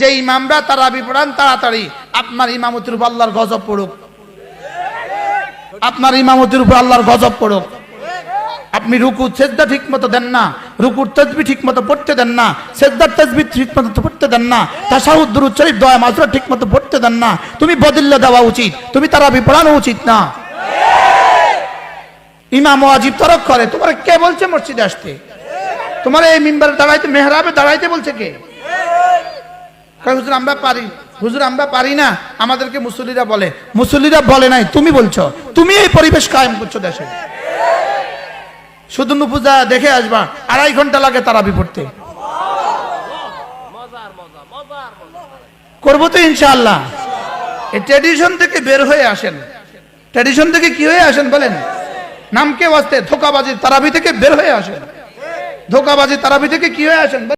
যে ইমামরা তারাবি পড়ান তাড়াতাড়ি আপনার ইমামতির উপর আল্লাহর গজব পড়ুক, আপনার ইমামতির উপর আল্লাহর গজব পড়ুক। আপনি রুকু সেজদা ঠিক মতো দেন না, রুকুর তাসবিহ ঠিক মতো পড়তে দেন না, সেজদার তাসবিহ ঠিক মতো পড়তে দেন না, তাশাহুদ দুরূদ শরীফ দোয়া মাসুরা ঠিক মতো পড়তে দেন না, তুমি বদল্য দেওয়া উচিত, তুমি তারাবি পড়ানো উচিত না। ইমাম ওয়াজিব তরক করে, তোমার কে বলছে মসজিদে আসতে? তোমার এই মিম্বারে দাঁড়াইতে, মেহরাবে দাঁড়াইতে বলছে কে? হুজুর আমরা পারি, হুজুর আমরা পারি না, আমাদেরকে মুসল্লিরা বলে। মুসল্লিরা বলে নাই, তুমি বলছো। তুমি এই পরিবেশ কায়েম করছো দেশে। শুধু নুপুজা দেখে আসবা, 2.5 ঘন্টা লাগে তারাবি পড়তে। করবো তো ইনশাআল্লাহ। এই ট্র্যাডিশন থেকে বের হয়ে আসেন। ট্র্যাডিশন থেকে কি হয়ে আসেন বলেন? নামকে ওয়াস্তে ধোকাবাজি তারাবি থেকে বের হয়ে আসেন। ধোকাবাজি তারাবি থেকে কি হয়ে আসেন?